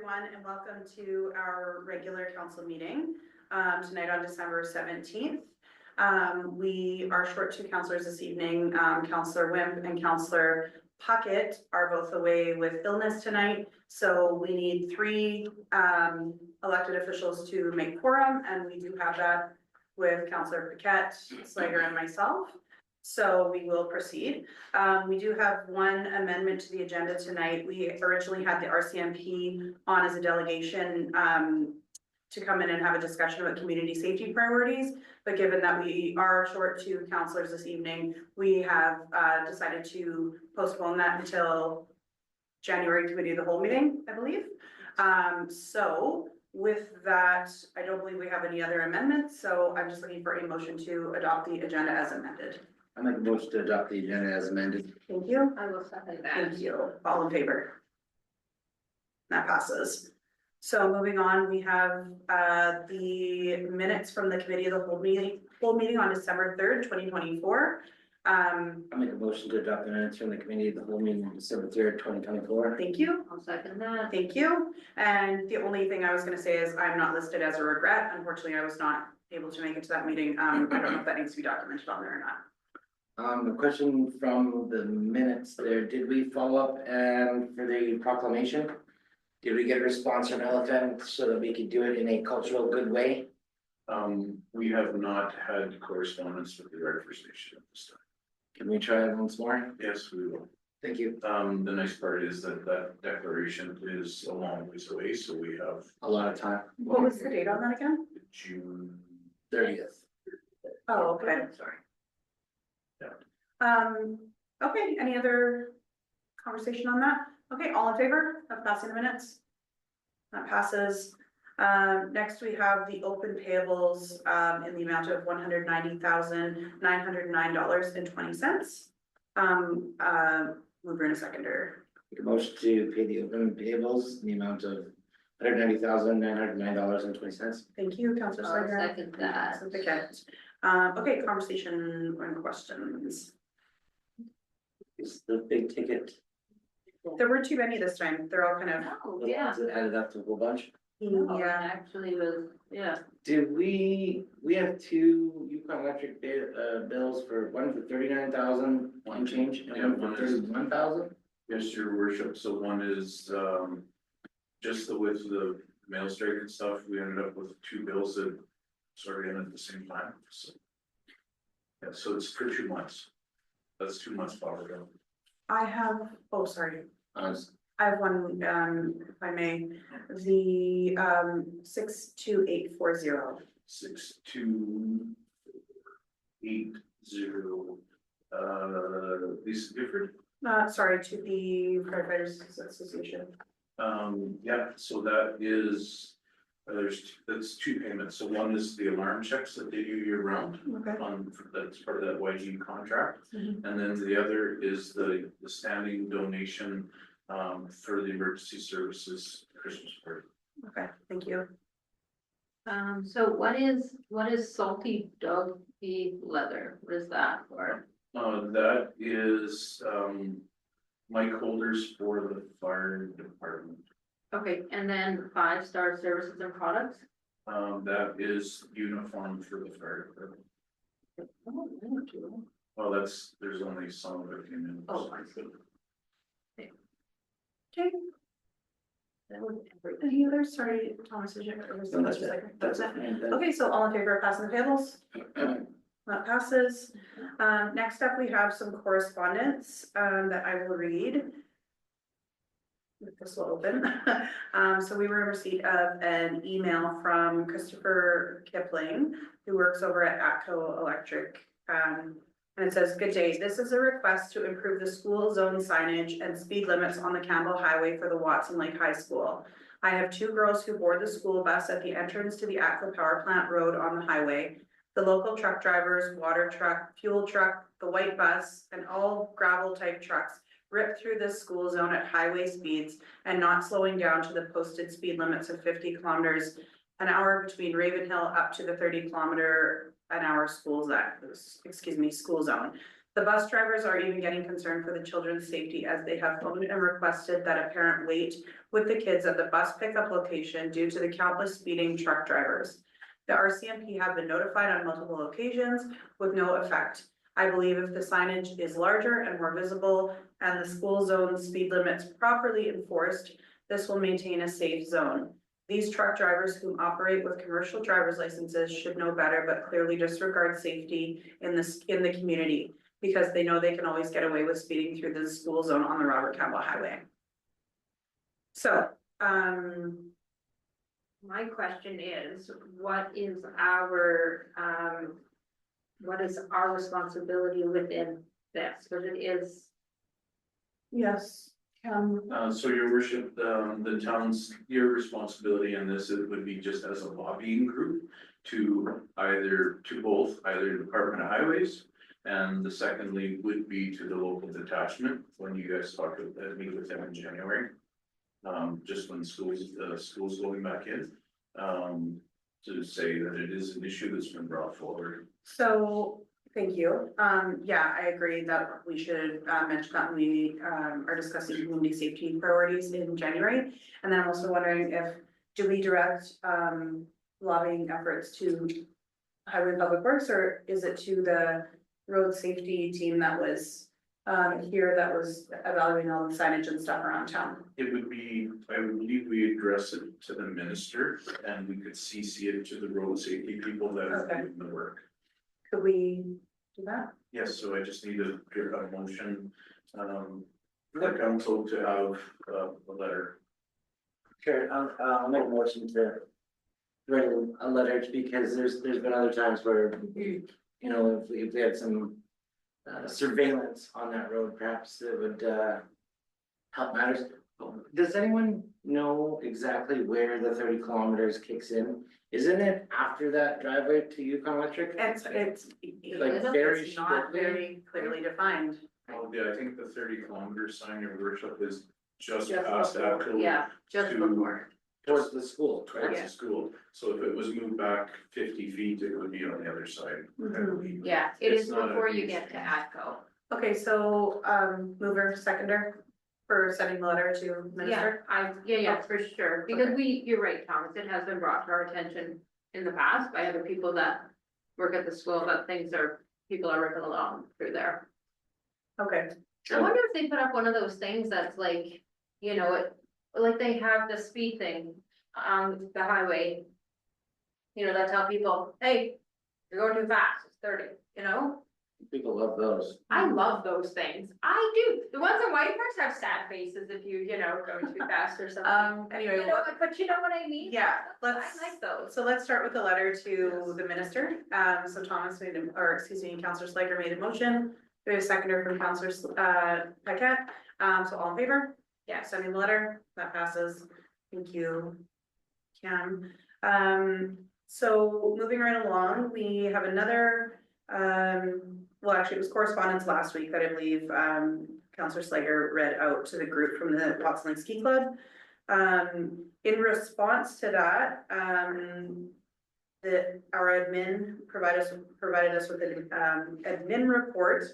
everyone, and welcome to our regular council meeting tonight on December 17th. We are short two councillors this evening. Councillor Wimp and Councillor Puckett are both away with illness tonight, so we need three elected officials to make quorum, and we do have that with Councillor Paquette, Slager, and myself. So we will proceed. We do have one amendment to the agenda tonight. We originally had the RCMP on as a delegation to come in and have a discussion about community safety priorities. But given that we are short two councillors this evening, we have decided to postpone that until January committee of the whole meeting, I believe. So with that, I don't believe we have any other amendments. So I'm just looking for a motion to adopt the agenda as amended. I make a motion to adopt the agenda as amended. Thank you. I will second that. Thank you. All in favor? That passes. So moving on, we have the minutes from the committee of the whole meeting on December 3rd, 2024. I make a motion to adopt the minutes from the committee of the whole meeting on December 3rd, 2024. Thank you. I'll second that. Thank you. And the only thing I was going to say is I'm not listed as a regret. Unfortunately, I was not able to make it to that meeting. I don't know if that needs to be documented on there or not. A question from the minutes there. Did we follow up for the proclamation? Did we get a response from Elephant so that we could do it in a cultural good way? We have not had correspondence with the Redford station at this time. Can we try it once more? Yes, we will. Thank you. The nice part is that declaration is a long ways away, so we have A lot of time. What was the date on that again? June 30th. Oh, okay. Sorry. Okay, any other conversation on that? Okay, all in favor of passing the minutes? That passes. Next we have the open payables in the amount of $190,909.20. Mover and a seconder. Make a motion to pay the open payables in the amount of $190,909.20. Thank you, Councillor I'll Slager. second that. Councillor Paquette. Okay, conversation and questions. Is the big ticket? There were too many this time. They're all kind of, Oh, The yeah. ones that added up to a whole bunch. No, it yeah. actually was, yeah. Did we have two Yukon Electric bills for one for 39,000 and change and one for 31,000? Yes, your worship. So one is just with the mail strike and stuff, we ended up with two bills that sort of in at the same time. So yeah, so it's for 2 months. That's 2 months power bill. I have, oh, sorry. I I have one, if I may, the 62840. 6280. Lisa Gifford. Sorry, to the Firefighters Association. Yeah, so that is, that's two payments. So one is the alarm checks that they do year round. Okay. That's part of that YG contract. Mhm. And then the other is the standing donation for the emergency services Christmas party. Okay, thank you. So what is salty dog pee leather? What is that for? That is mic holders for the fire department. Okay, and then 5-star services and products? That is uniform for the fire department. Oh, thank you. Well, there's only some of it in. Oh, I see. Okay, That was everything. any others? Sorry, Thomas, did you? or was No, that's just it. like- That's that was it. Okay, so all in favor of passing the payables? That passes. Next up, we have some correspondence that I will read. This will open. So we were in receipt of an email from Christopher Kipling, who works over at ATCO Electric. And it says, "Good day. This is a request to improve the school zone signage and speed limits on the Campbell Highway for the Watson Lake High School. I have two girls who board the school bus at the entrance to the ATCO Power Plant Road on the highway. The local truck drivers, water truck, fuel truck, the white bus, and all gravel type trucks rip through this school zone at highway speeds and not slowing down to the posted speed limits of 50 kilometers an hour between Ravenhill up to the 30 kilometer an hour school zone. The bus drivers are even getting concerned for the children's safety as they have phoned and requested that a parent wait with the kids at the bus pickup location due to the countless speeding truck drivers. The RCMP have been notified on multiple occasions with no effect. I believe if the signage is larger and more visible and the school zone speed limits properly enforced, this will maintain a safe zone. These truck drivers who operate with commercial driver's licenses should know better, but clearly disregard safety in the community because they know they can always get away with speeding through the school zone on the Robert Campbell Highway. So, My question is, what is our responsibility within this? Because it is, yes, So your worship, the town's, your responsibility in this, it would be just as a lobbying group to both either Department of Highways. And the secondly would be to the local detachment, when you guys talk with, meet with them in January. Just when school's going back in, to say that it is an issue that's been brought forward. so, thank you. Yeah, I agree that we should mention that when we are discussing community safety priorities in January. And then I'm also wondering do we direct lobbying efforts to Highway and Public Works, or is it to the road safety team that was here that was evaluating all the signage and stuff around town? It would be, I would believe we address it to the minister and we could CC it to the road safety people that are Okay. doing the work. Could we do that? Yes, so I just need a motion, for the council to have a letter. Sure, I'll make a motion to write a letter because there's been other times where, you know, if we had some surveillance on that road, perhaps it would help matters. Does anyone know exactly where the 30 kilometers kicks in? Isn't it after that driveway to Yukon Electric? It's Like very it's not strictly? very clearly defined. Oh, yeah, I think the 30 kilometer sign, your worship, is just Just past that. before, yeah, just To- before. Towards the school, Towards correct? the school, so if it was moved back 50 feet, it would be on the other side, I Mhm. believe. Yeah, it It's is not a before you huge get to change. ATCO. Okay, so mover, seconder for sending the letter to Yeah, minister? yeah, for sure, because you're right, Thomas, it has been brought to our attention in the past by other people that work at the school, that people are ripping along through there. Okay, I wonder if they put up one of those things that's like, like they have the speed thing on the highway. That tell people, hey, you're going too fast, it's 30, People love those. I love those things, I do, the ones in White Marsh have sad faces if you, go too fast or something. anyway, But you know what I mean? yeah, I let's, like those. so let's start with the letter to the minister. So Thomas Councillor Slager made a motion. We have a seconder from Councillor Paquette. So all in favor? Yeah. Sending the letter, that passes. Thank you, Cam. So moving right along, we have another, well, actually, it was correspondence last week that I believe, Councillor Slager read out to the group from the Watson Lake Ski Club. In response to that, our admin provided us with an admin report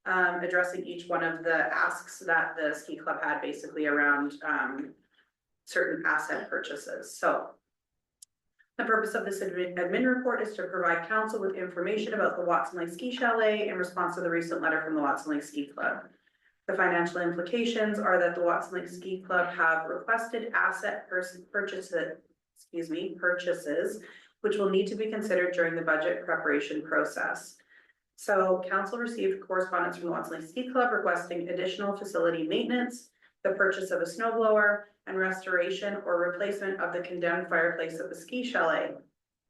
addressing each one of the asks that the ski club had basically around certain asset purchases. So the purpose of this admin report is to provide council with information about the Watson Lake Ski Chalet in response to the recent letter from the Watson Lake Ski Club. The financial implications are that the Watson Lake Ski Club have requested asset purchases, which will need to be considered during the budget preparation process. So council received correspondence from the Watson Lake Ski Club requesting additional facility maintenance, the purchase of a snow blower, and restoration or replacement of the condemned fireplace at the ski chalet.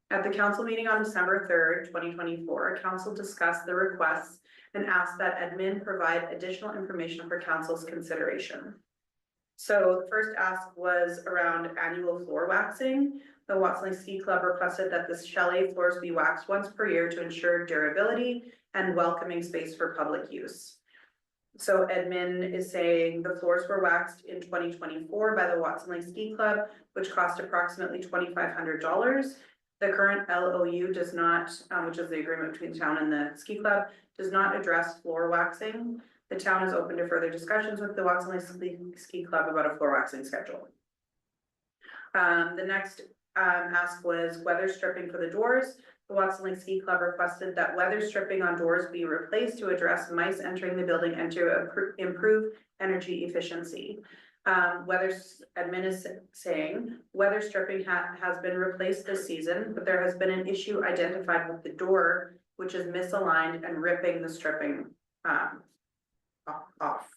At the council meeting on December 3rd, 2024, council discussed the requests and asked that admin provide additional information for council's consideration. So the first ask was around annual floor waxing. The Watson Lake Ski Club requested that the chalet floors be waxed once per year to ensure durability and welcoming space for public use. So admin is saying the floors were waxed in 2024 by the Watson Lake Ski Club, which cost approximately $2,500. The current LOU does not, which is the agreement between the town and the ski club, does not address floor waxing. The town is open to further discussions with the Watson Lake Ski Club about a floor waxing schedule. The next ask was weather stripping for the doors. The Watson Lake Ski Club requested that weather stripping on doors be replaced to address mice entering the building and to improve energy efficiency. Weather admin is saying weather stripping has been replaced this season, but there has been an issue identified with the door, which is misaligned and ripping the stripping off.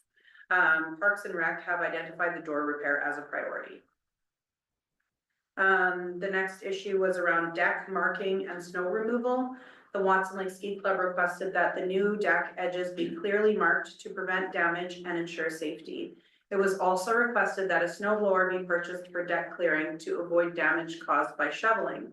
Parks and Rec have identified the door repair as a priority. The next issue was around deck marking and snow removal. The Watson Lake Ski Club requested that the new deck edges be clearly marked to prevent damage and ensure safety. It was also requested that a snow blower be purchased for deck clearing to avoid damage caused by shoveling.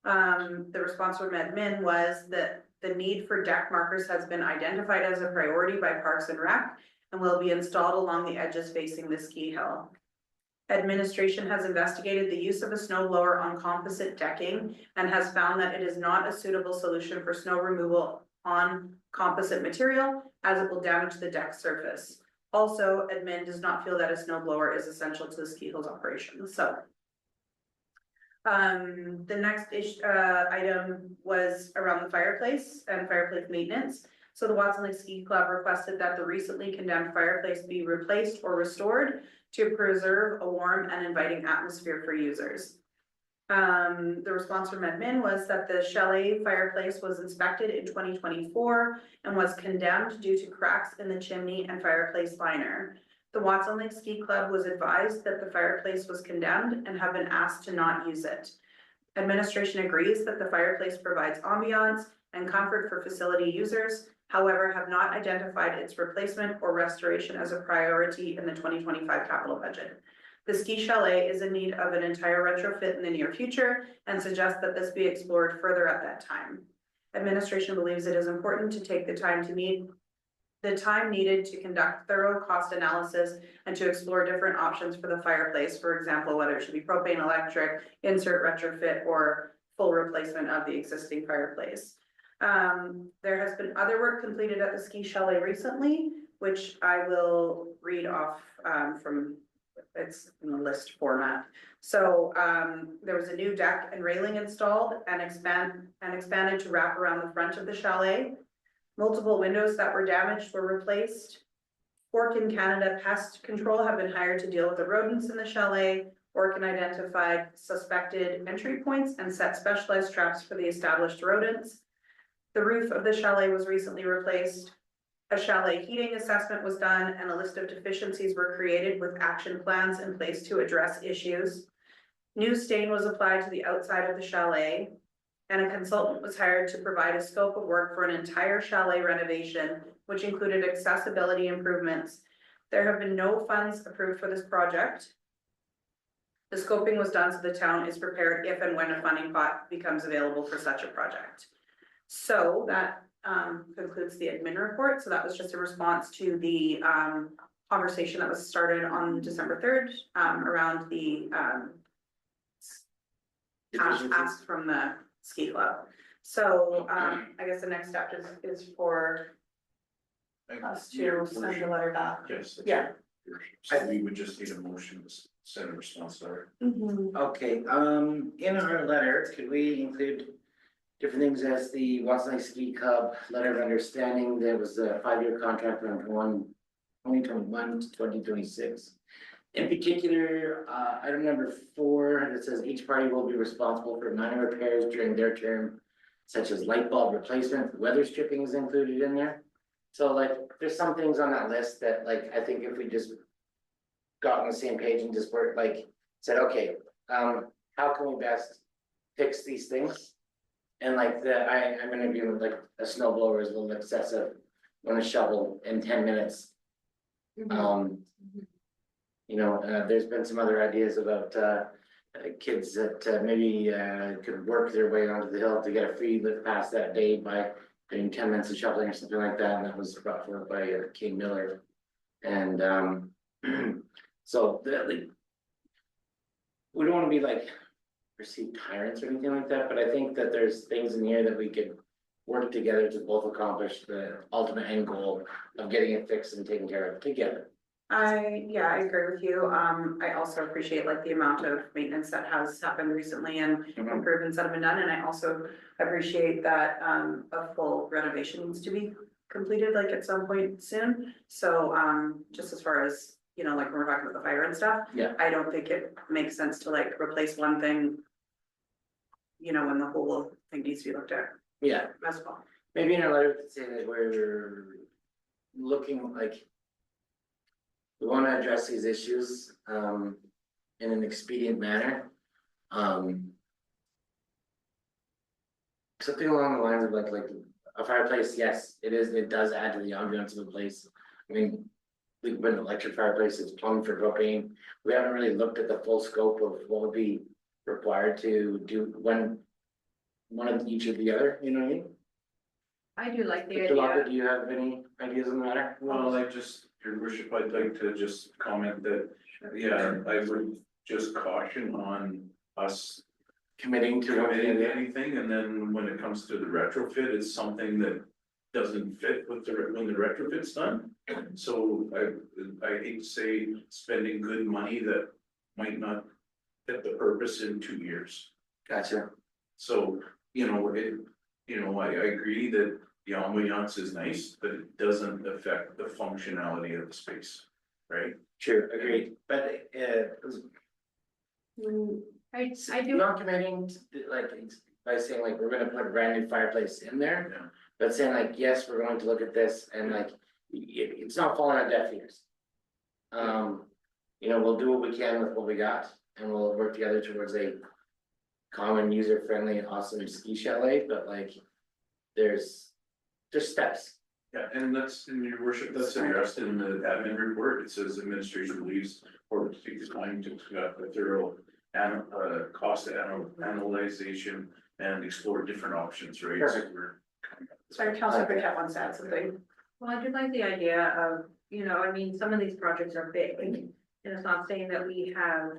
The response from admin was that the need for deck markers has been identified as a priority by Parks and Rec and will be installed along the edges facing the ski hill. Administration has investigated the use of a snow blower on composite decking and has found that it is not a suitable solution for snow removal on composite material, as it will damage the deck surface. Also, admin does not feel that a snow blower is essential to the ski hill's operation. So the next item was around the fireplace and fireplace maintenance. So the Watson Lake Ski Club requested that the recently condemned fireplace be replaced or restored to preserve a warm and inviting atmosphere for users. The response from admin was that the chalet fireplace was inspected in 2024 and was condemned due to cracks in the chimney and fireplace liner. The Watson Lake Ski Club was advised that the fireplace was condemned and have been asked to not use it. Administration agrees that the fireplace provides ambiance and comfort for facility users, however, have not identified its replacement or restoration as a priority in the 2025 capital budget. The ski chalet is in need of an entire retrofit in the near future and suggests that this be explored further at that time. Administration believes it is important to take the time needed to conduct thorough cost analysis and to explore different options for the fireplace. For example, whether it should be propane, electric, insert retrofit, or full replacement of the existing fireplace. There has been other work completed at the ski chalet recently, which I will read off from it's in the list format. So there was a new deck and railing installed and expanded to wrap around the front of the chalet. Multiple windows that were damaged were replaced. Orkin Canada Pest Control have been hired to deal with the rodents in the chalet. Orkin identified suspected entry points and set specialized traps for the established rodents. The roof of the chalet was recently replaced. A chalet heating assessment was done and a list of deficiencies were created with action plans in place to address issues. New stain was applied to the outside of the chalet, and a consultant was hired to provide a scope of work for an entire chalet renovation, which included accessibility improvements. There have been no funds approved for this project. The scoping was done so the town is prepared if and when a funding pot becomes available for such a project. So that concludes the admin report. So that was just a response to the conversation that was started on December 3rd around the ask from the ski club. So I guess the next step is for us to send a letter back. Yes. Yeah. So we would just need a motion to send a response letter. Okay, in our letter, could we include different things as the Watson Lake Ski Club letter of understanding? There was a 5-year contract from 2021 to 2026. In particular, item number 4, that says each party will be responsible for minor repairs during their term, such as light bulb replacement. Weather stripping is included in there. So like, there's some things on that list that like, I think if we just got on the same page and just worked, like said, okay, how can we best fix these things? And like I'm gonna be like a snow blower is a little excessive when a shovel in 10 minutes. You know, there's been some other ideas about kids that maybe could work their way onto the hill to get a free lift pass that day by doing 10 minutes of shoveling or something like that, and that was brought forward by King Miller. And so like, we don't want to be like perceived tyrants or anything like that, but I think that there's things in here that we could work together to both accomplish the ultimate end goal of getting it fixed and taken care of together. Yeah, I agree with you. I also appreciate like the amount of maintenance that has happened recently and improvements that have been done, and I also appreciate that, a full renovation needs to be completed like at some point soon. So, just as far as, you know, like when we're talking about the fire and stuff. Yeah. I don't think it makes sense to like replace one thing, you know, when the whole thing needs to be looked at Yeah, as well. maybe in a letter to say that we're looking like. We wanna address these issues, in an expedient manner. Something along the lines of like a fireplace, yes, it does add to the ambiance of the place. I mean, we've been electric fireplace, it's plumbed for propane. We haven't really looked at the full scope of what would be required to do when. One of each of the other, you know what I mean? I do like the Mr. Lockwood, idea. do you have any ideas on the matter? Well, your worship, I'd like to just comment that, yeah, I would just caution on us Committing to one committing to thing. anything, and then when it comes to the retrofit, it's something that doesn't fit with when the retrofit's done. So I hate to say spending good money that might not fit the purpose in 2 years. Gotcha. So, I agree that the ambiance is nice, but it doesn't affect the functionality of the space, right? True, agreed, but I do, not committing to, like, by saying like, we're gonna put a brand new fireplace in there. Yeah. But saying like, yes, we're going to look at this and like, it's not falling on deaf ears. We'll do what we can with what we got and we'll work together towards a. Common, user-friendly, awesome ski chalet, but like, there's steps. Yeah, and that's in your worship, that's addressed in the admin report. It says administration believes or to take the time to conduct a thorough and cost analyzation and explore different options, right? So Perfect. we're. Sorry, Councilor Paquette wants to add something. well, I do like the idea of, I mean, some of these projects are big, and it's not saying that we have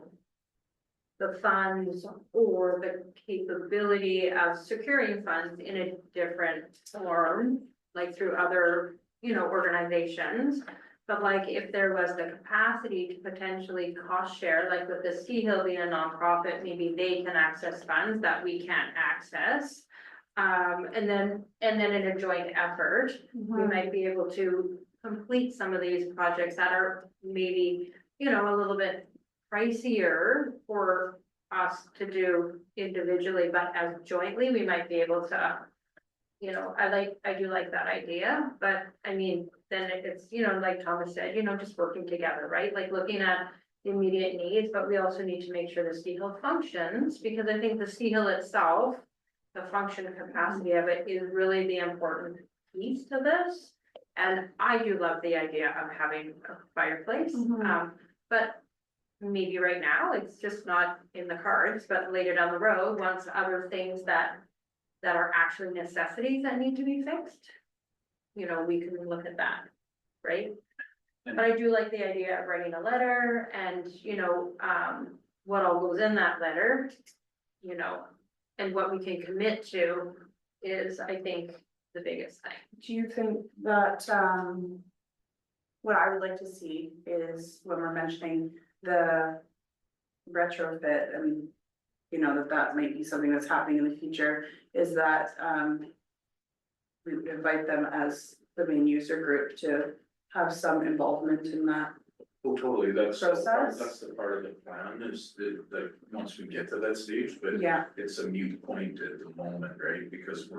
the funds or the capability of securing funds in a different form, like through other, organizations. But like if there was the capacity to potentially cost share, like with the Ski Hill being a nonprofit, maybe they can access funds that we can't access. And then in a joint effort, we might be able to complete some of these projects that are maybe, a little bit pricier for us to do individually, but as jointly, we might be able to. I do like that idea, but I mean, then it's, like Thomas said, just working together, right? Like looking at the immediate needs, but we also need to make sure the ski hill functions, because I think the ski hill itself, the function capacity of it is really the important piece to this. And I do love the idea of having a fireplace, but maybe right now, it's just not in the cards, but later down the road, once other things that are actually necessities that need to be fixed, we can look at that, right? But I do like the idea of writing a letter and, what all goes in that letter, and what we can commit to is, I think, the biggest thing. Do you think that, what I would like to see is when we're mentioning the retrofit and, that might be something that's happening in the future, is that, we invite them as the main user group to have some involvement in that. Oh, totally, that's Process? the part of the plan is that once we get to that stage, but Yeah, it's a mute point at the moment, right? Because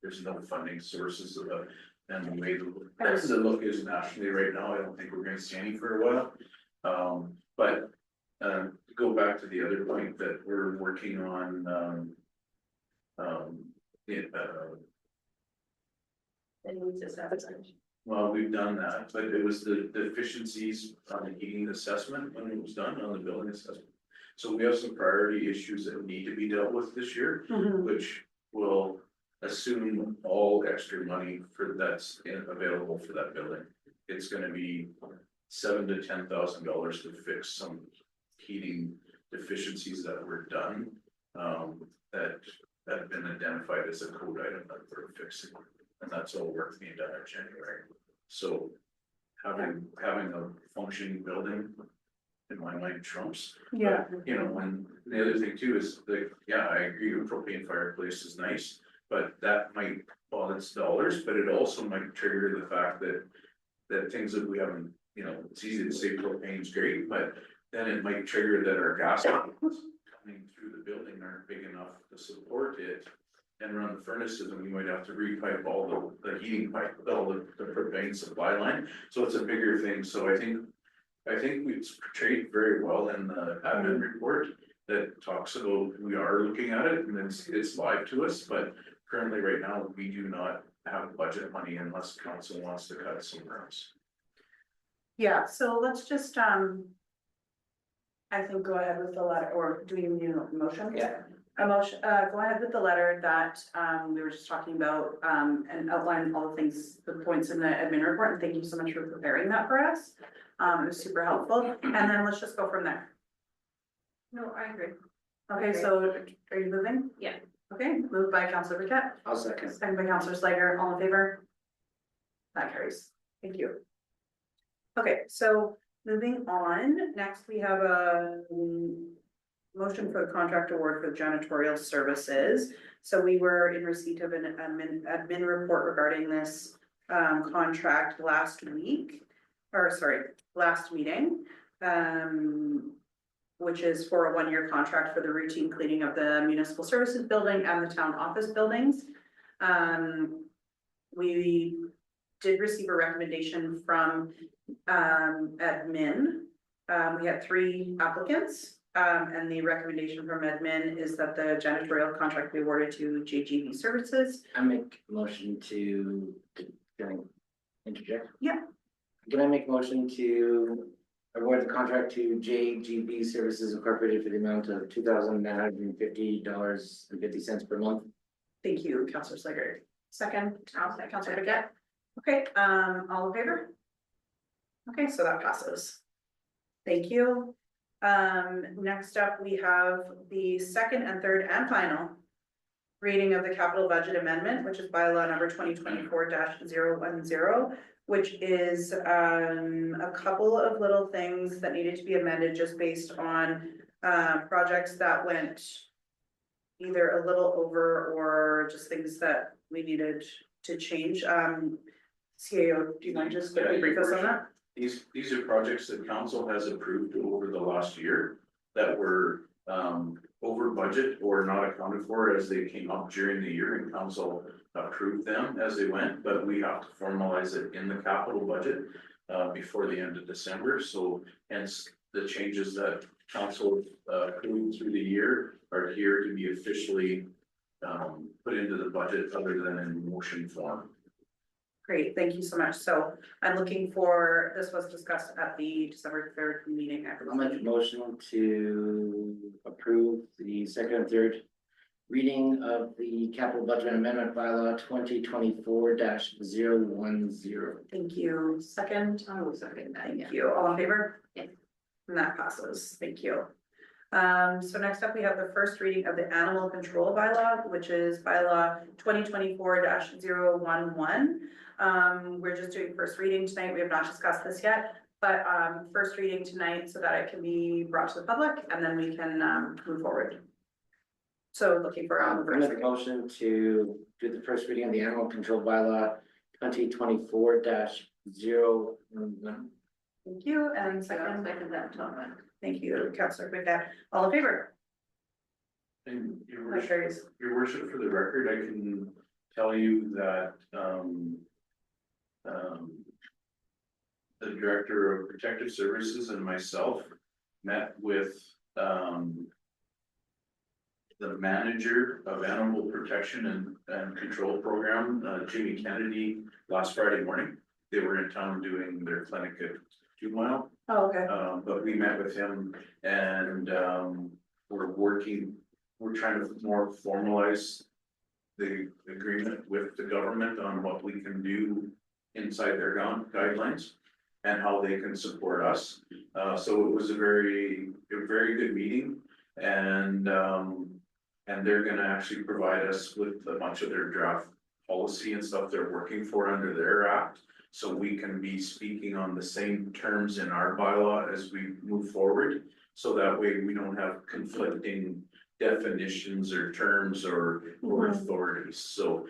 there's no funding sources of it. And the way the look is nationally right now, I don't think we're gonna see any for a while. But to go back to the other point that we're working on, It needs assessment. well, we've done that, but it was the deficiencies on the heating assessment when it was done on the building assessment. So we have some priority issues that need to be dealt with this year, which will assume all extra money for that's available for that building. It's gonna be $7,000 to $10,000 to fix some heating deficiencies that were done. that have been identified as a code item that we're fixing. And that's all work being done in January. So having a functioning building in my mind trumps. Yeah. You know, and the other thing too is that, yeah, I agree with propane fireplace is nice, but that might, well, it's dollars, but it also might trigger the fact that things that we haven't, you know, it's easy to say propane's great, but then it might trigger that our gas lines coming through the building aren't big enough to support it and run the furnaces, and we might have to repipe all the heating pipe, all the propane supply line. So it's a bigger thing. So I think we've portrayed very well in the admin report that talks about, we are looking at it and it's live to us, but currently right now, we do not have budget money unless council wants to cut somewhere else. Yeah, so let's just, I think go ahead with the letter, or do we need a motion? Yeah. A motion, go ahead with the letter that, we were just talking about, and outline all the things, the points in the admin report, and thank you so much for preparing that for us. It was super helpful, and then let's just go from there. No, I agree. Okay, so are you moving? Yeah. Okay, moved by Councilor Paquette, I'll second. second by Councilor Slager, all in favor? That carries, thank you. Okay, so moving on, next we have a motion for the contract award for janitorial services. So we were in receipt of an admin report regarding this contract last week, or sorry, last meeting. Which is for a one-year contract for the routine cleaning of the municipal services building and the town office buildings. We did receive a recommendation from admin. We had 3 applicants, and the recommendation from admin is that the janitorial contract be awarded to JGV Services. I make a motion can I interject? Yeah. Can I make a motion to award the contract to JGB Services Incorporated for the amount of $2,950.50 per month? Thank you, Councilor Slager. Second, Councilor Paquette. Okay, all in favor? Okay, so that passes. Thank you. Next up, we have the second and third and final reading of the capital budget amendment, which is bylaw number 2024-010, which is a couple of little things that needed to be amended just based on projects that went either a little over or just things that we needed to change. CAO, do you mind just quickly brief us on that? These are projects that council has approved over the last year that were over budget or not accounted for as they came up during the year, and council approved them as they went, but we have to formalize it in the capital budget before the end of December. So hence the changes that council approved through the year are here to be officially put into the budget other than in motion form. Great, thank you so much. So I'm looking for, this was discussed at the December 3rd meeting. I'll make a motion to approve the second and third reading of the capital budget amendment bylaw 2024-010. Thank you. Second? I will second that, yeah. Thank you. All in favor? Yeah. And that passes. Thank you. So next up, we have the first reading of the animal control bylaw, which is bylaw 2024-011. We're just doing first reading tonight. We have not discussed this yet, but first reading tonight so that it can be brought to the public and then we can move forward. So looking for I'll first make a reading. motion to do the first reading of the animal control bylaw 2024-011. Thank you. And second, that, Tom. thank you, Councilor Paquette. All in favor? And your That worship, carries. your worship, for the record, I can tell you that the director of protective services and myself met with the manager of animal protection and control program, Jimmy Kennedy, last Friday morning. They were in town doing their clinic at 2 Mile. Oh, okay. But we met with him and we're trying to more formalize the agreement with the government on what we can do inside their guidelines and how they can support us. So it was a very good meeting, and And they're gonna actually provide us with a bunch of their draft policy and stuff they're working for under their act. So we can be speaking on the same terms in our bylaw as we move forward. So that way we don't have conflicting definitions or terms or authorities. So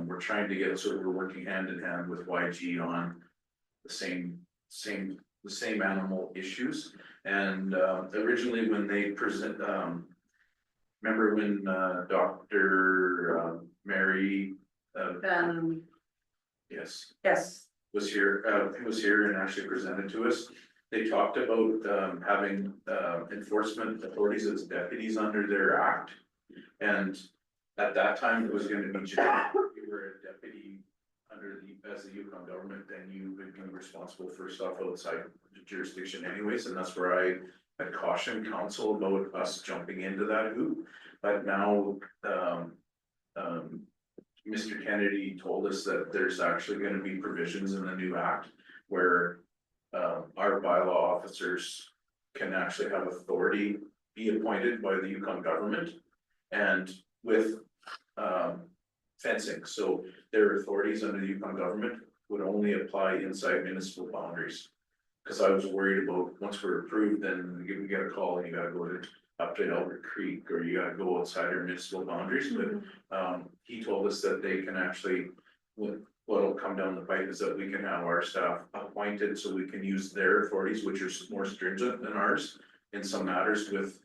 we're trying to get, so we're working hand in hand with YG on the same animal issues. And originally when they present, remember when Dr. Mary, yes, Yes, was here and actually presented to us. They talked about having enforcement authorities as deputies under their act. And at that time, it was gonna be just, if you were a deputy under as the Yukon government, then you would be responsible for stuff outside the jurisdiction anyways, and that's where I had cautioned council about us jumping into that hoop. But now, Mr. Kennedy told us that there's actually gonna be provisions in the new act where our bylaw officers can actually have authority be appointed by the Yukon government and with fencing, so their authorities under the Yukon government would only apply inside municipal boundaries. Cause I was worried about, once we're approved, then we get a call and you gotta go up to Albert Creek, or you gotta go outside our municipal boundaries, but he told us that they can actually, what'll come down the pipe is that we can have our staff appointed so we can use their authorities, which are more stringent than ours in some matters with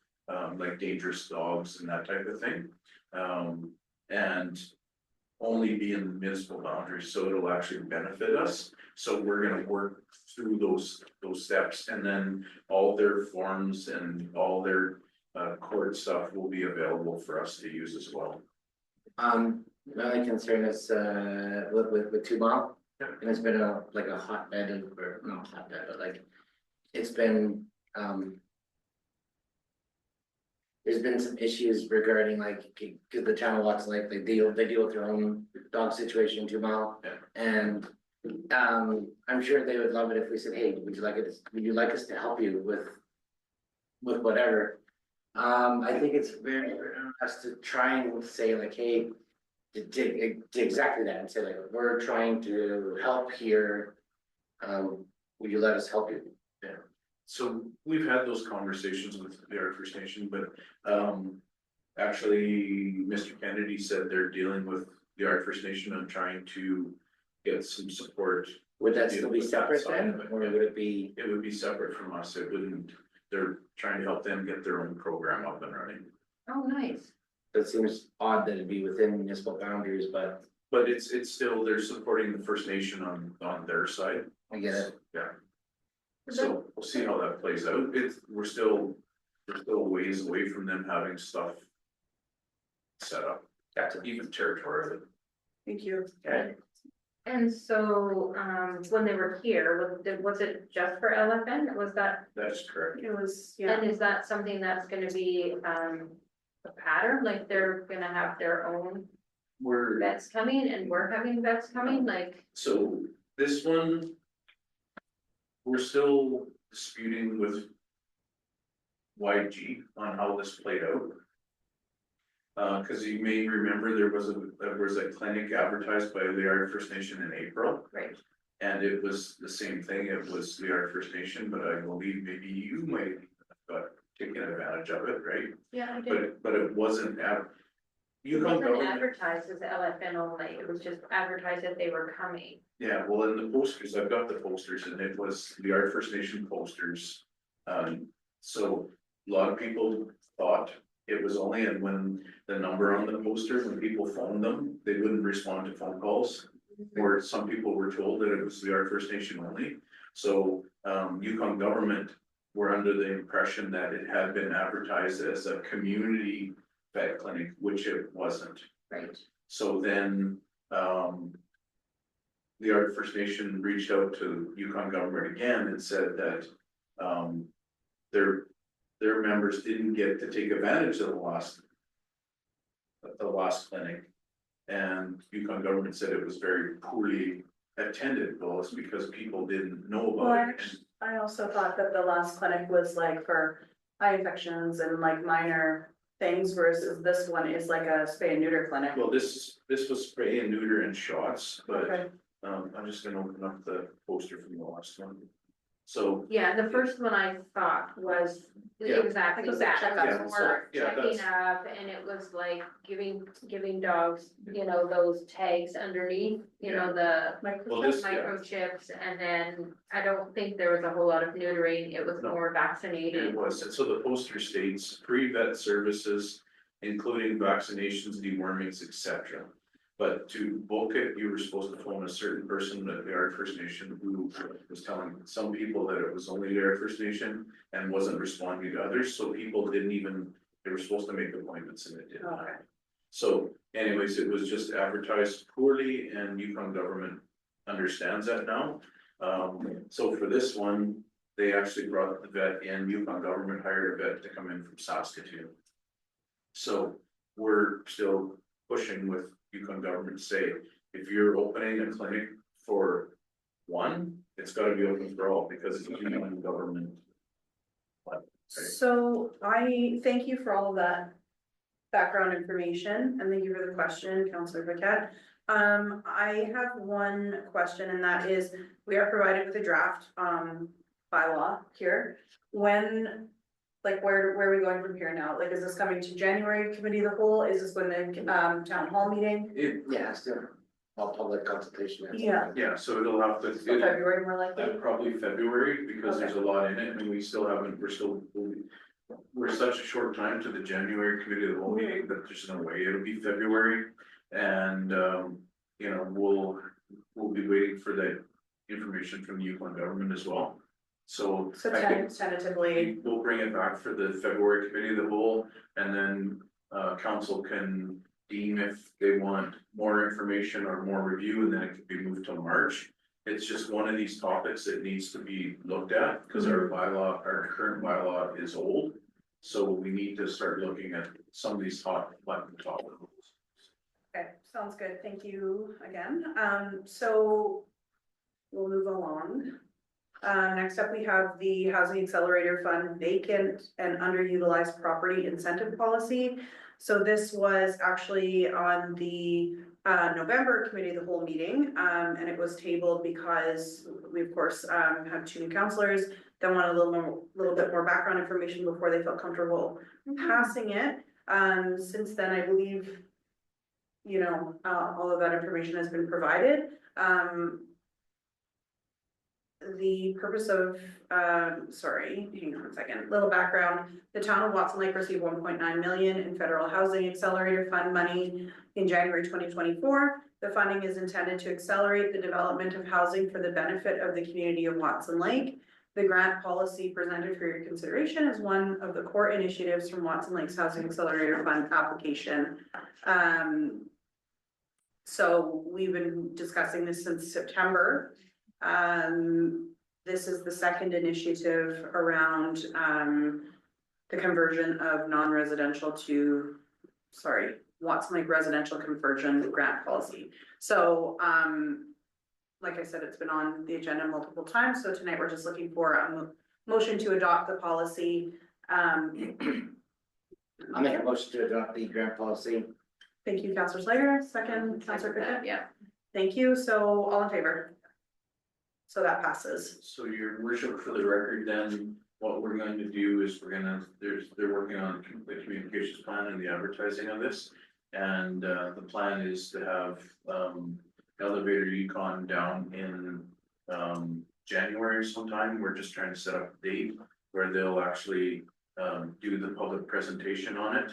like dangerous dogs and that type of thing. And only be in the municipal boundaries, so it'll actually benefit us. So we're gonna work through those steps, and then all their forms and all their court stuff will be available for us to use as well. My only concern is with 2 Mile. Yeah. And it's been a hotbed or not hotbed, but like, it's been, there's been some issues regarding cause the Channelwalks, they deal with their own dog situation in 2 Mile. Yeah. And I'm sure they would love it if we said, hey, would you like us to help you with whatever? I think it's very important for us to try and say hey, to exactly that, and say we're trying to help here. Would you let us help you? Yeah, so we've had those conversations with the Art First Nation, but actually, Mr. Kennedy said they're dealing with the Art First Nation and trying to get some support. Would that still be separate then, or would it be? It would be separate from us, it wouldn't, they're trying to help them get their own program up and running. Oh, nice. It seems odd that it'd be within municipal boundaries, but But it's still, they're supporting the First Nation on their side. I get it. Yeah. So we'll see how that plays out. We're still a ways away from them having stuff set up, even territorially. thank you. Okay. And so, when they were here, was it just for elephant? Was that, That is correct. It was, yeah, and is that something that's gonna be, a pattern? Like they're gonna have their own We're, vets coming and we're having vets coming, like, so this one, we're still disputing with YG on how this played out. Cause you may remember there was a clinic advertised by Liard First Nation in April. right, And it was the same thing, it was Liard First Nation, but I believe maybe you might have got taken advantage of it, right? yeah, I did. But it wasn't It Yukon wasn't government, advertised as LFN only, it was just advertised that they were coming. yeah, well, in the posters, I've got the posters and it was the Art First Nation posters. So a lot of people thought it was only, and when the number on the poster, when people phoned them, they wouldn't respond to phone calls. Or some people were told that it was the Art First Nation only. So Yukon government were under the impression that it had been advertised as a community vet clinic, which it wasn't. Right, So then, the Art First Nation reached out to Yukon government again and said that, their members didn't get to take advantage of the last clinic. And Yukon government said it was very poorly attended, well, it's because people didn't know well, about it. I also thought that the last clinic was for eye infections and minor things versus this one is like a spay and neuter clinic. Well, this was spray and neuter and shots, but, Okay. I'm just gonna open up the poster from the last one. So, Yeah, the first one I thought was Yeah. exactly It was that, like it was checkup. more Yeah, checking that's- up, and it was like giving dogs, you know, those tags underneath, you know, the well, this, yeah, microchips, and then I don't think there was a whole lot of neutering, it was No. more it vaccinating. was, and so the poster states pre-vet services, including vaccinations, dewormings, etc. But to book it, you were supposed to phone a certain person at the Art First Nation who was telling some people that it was only the Art First Nation and wasn't responding to others, so people didn't even, they were supposed to make appointments and it didn't. Okay. So anyways, it was just advertised poorly and Yukon government understands that now. So for this one, they actually brought the vet in, Yukon government hired a vet to come in from Saskatoon. So we're still pushing with Yukon government to say, if you're opening a clinic for one, it's gotta be open for all because it's Yukon government. So I thank you for all of that background information and thank you for the question, Counselor Paquette. I have one question and that is, we are provided with a draft, bylaw here. When, like, where are we going from here now? Like, is this coming to January committee of the whole? Is this when the, town hall meeting? Yeah, still, all public consultation. Yeah. Yeah, so it'll have to. So February more likely? Probably February, because there's a lot in it, and we still haven't, we're such a short time to the January committee of the whole meeting, that there's no way it'll be February. And, you know, we'll be waiting for the information from the Yukon government as well. So So I think tentatively, we'll bring it back for the February committee of the whole, and then, council can deem if they want more information or more review, and then it could be moved to March. It's just one of these topics that needs to be looked at, because our bylaw, our current bylaw is old. So we need to start looking at some of these button topics. okay, sounds good. Thank you again. So we'll move along. Next up, we have the Housing Accelerator Fund vacant and underutilized property incentive policy. So this was actually on the November committee of the whole meeting, and it was tabled because we of course have two new counselors that wanted a little bit more background information before they felt comfortable passing it. Since then, I believe, you know, all of that information has been provided. The purpose of, sorry, hang on a second, little background. The town of Watson Lake received 1.9 million in federal housing accelerator fund money in January 2024. The funding is intended to accelerate the development of housing for the benefit of the community of Watson Lake. The grant policy presented for your consideration is one of the core initiatives from Watson Lake's Housing Accelerator Fund application. So we've been discussing this since September. This is the second initiative around, the conversion of non-residential to, sorry, Watson Lake residential conversion grant policy. So, like I said, it's been on the agenda multiple times, so tonight we're just looking for a motion to adopt the policy. I'll make a motion to adopt the grant policy. Thank you, Councilor Slater, second, Councilor Pickett. Yeah. Thank you, so all in favor? So that passes. So your worship, for the record, then what we're going to do is they're working on the communications plan and the advertising of this. And the plan is to have Elevator Yukon down in January sometime. We're just trying to set up a date where they'll actually do the public presentation on it.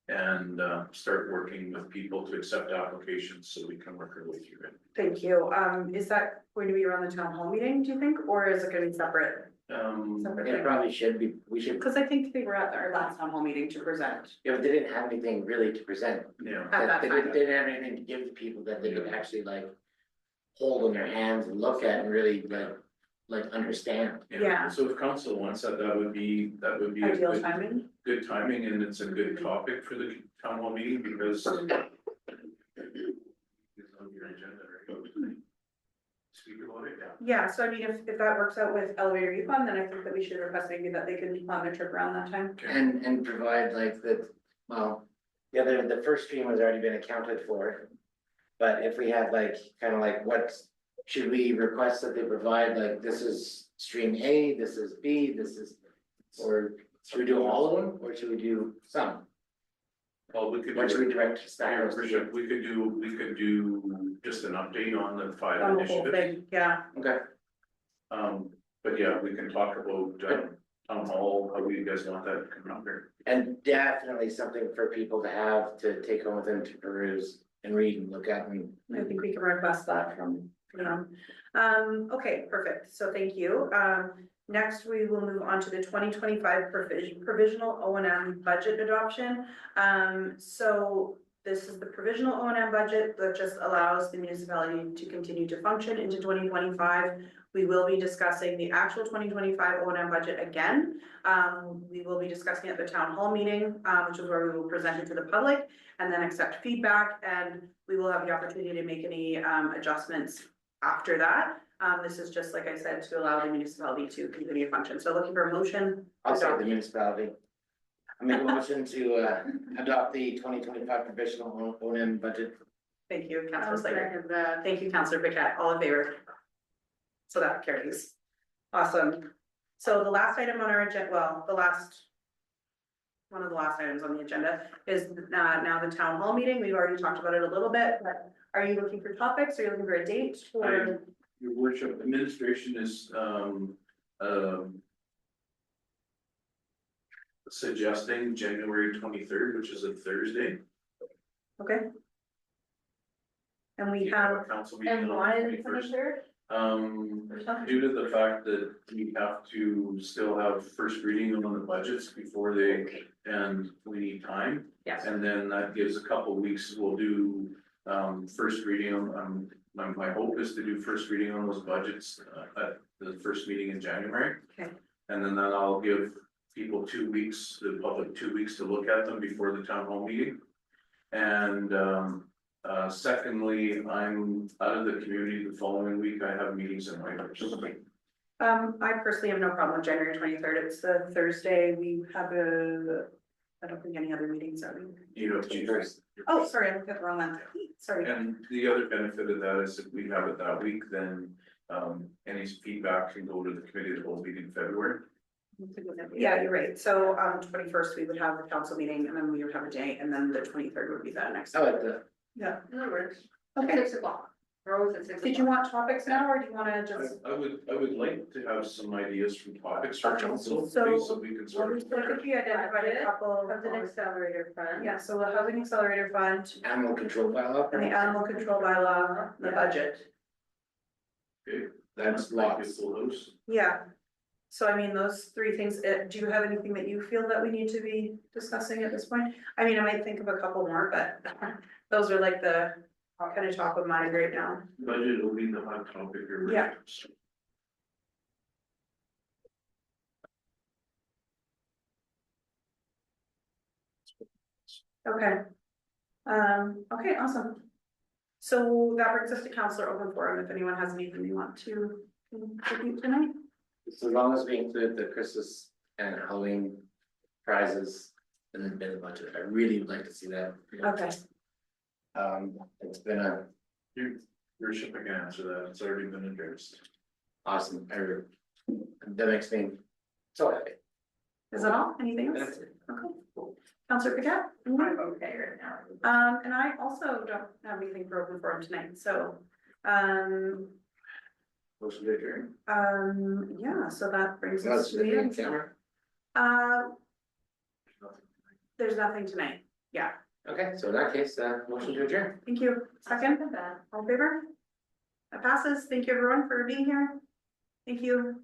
And start working with people to accept applications so we can work our way through it. Thank you. Is that going to be around the town hall meeting, do you think, or is it gonna be separate? It probably should be, we should, Cause I think they were at our last town hall meeting to present. you know, they didn't have anything really to present. Yeah. At that They time. didn't have anything to give to people that they could actually like hold in their hands and look at and really like understand. Yeah. So if council wants that, that would be a Ideal good, timing. good timing, and it's a good topic for the town hall meeting because. It's on your agenda, right? Speak about it, yeah. Yeah, so I mean, if that works out with Elevator Yukon, then I think that we should request maybe that they can plan a trip around that time. Okay. And provide like that, well, the first stream has already been accounted for. But if we had like, kind of like, what, should we request that they provide, like, this is stream A, this is B, this is, or should we do all of them, or should we do some? Well, we could. What should we direct Yeah, staff to do? Richard, we could do just an update on the 5 On the whole initiatives. thing, yeah, Okay, But yeah, we can talk about, town hall, how you guys want that coming up here. and definitely something for people to have to take home with them to peruse and read and look at and. I think we can request that from them. Okay, perfect, so thank you. Next, we will move on to the 2025 provisional O and M budget adoption. So this is the provisional O and M budget that just allows the municipality to continue to function into 2025. We will be discussing the actual 2025 O and M budget again. We will be discussing at the town hall meeting, which is where we will present it to the public and then accept feedback, and we will have the opportunity to make any adjustments after that. This is just, like I said, to allow the municipality to continue to function. So looking for a motion. I'll say the municipality. I make a motion to adopt the 2025 provisional O and M budget. Thank you, Councilor Slater. Thank you, Councilor Paquette. All in favor? So that carries. Awesome. So the last item on our agenda, well, one of the last items on the agenda is now the town hall meeting. We've already talked about it a little bit, but are you looking for topics? Are you looking for a date or? Your worship, administration is, suggesting January 23rd, which is a Thursday. Okay. And we You have, a council meeting And on why the the 21st. 23rd? Or something? Due to the fact that we have to still have first reading on the budgets before they, and we need time. yes, And then that gives a couple weeks, we'll do, first reading on, my hope is to do first reading on those budgets, at the first meeting in January. Okay. And then I'll give people 2 weeks, the public 2 weeks to look at them before the town hall meeting. And, secondly, I'm out of the community the following week, I have meetings in Whitehorse. I personally have no problem with January 23rd. It's the Thursday. We have I don't think any other meetings are. You have to. Oh, sorry, I looked at the wrong one. Sorry. And the other benefit of that is if we have it that week, then, any feedback can go to the committee of the whole meeting in February. Yeah, you're right. So, 21st, we would have the council meeting and then we would have a day and then the 23rd would be the next. I like that. Yeah. That works. Okay. 6 o'clock. We're always at 6 o'clock. Did you want topics now or do you wanna just? I would like to have some ideas from topics for council, So, please, so we can Well, sort we of. think we identified a couple. Of the accelerator fund. Yeah, so we'll have an accelerator fund Animal control bylaw. and the animal control bylaw, the budget. Okay, That's like lots. full house. Yeah. So I mean, those three things, do you have anything that you feel that we need to be discussing at this point? I mean, I might think of a couple more, but those are like the kind of top of mind right now. Budget will be the hot topic here. Yeah. Okay. Okay, awesome. So that brings us to Counselor Open Forum, if anyone has anything they want to contribute tonight. So as long as we include the Christmas and Halloween prizes in the budget, I really would like to see that. Okay, It's been a Your ship can answer that, it's already been addressed. awesome, that makes me so happy. is that all? Anything else? That's it. Okay, cool. Counselor Paquette? I'm okay right now. And I also don't have anything for Open Forum tonight, so, Motion to adjourn. yeah, so that brings That's us to the the end. camera. There's nothing tonight. Yeah, Okay, so in that case, motion to adjourn. thank you. Second, all in favor? That passes. Thank you everyone for being here. Thank you.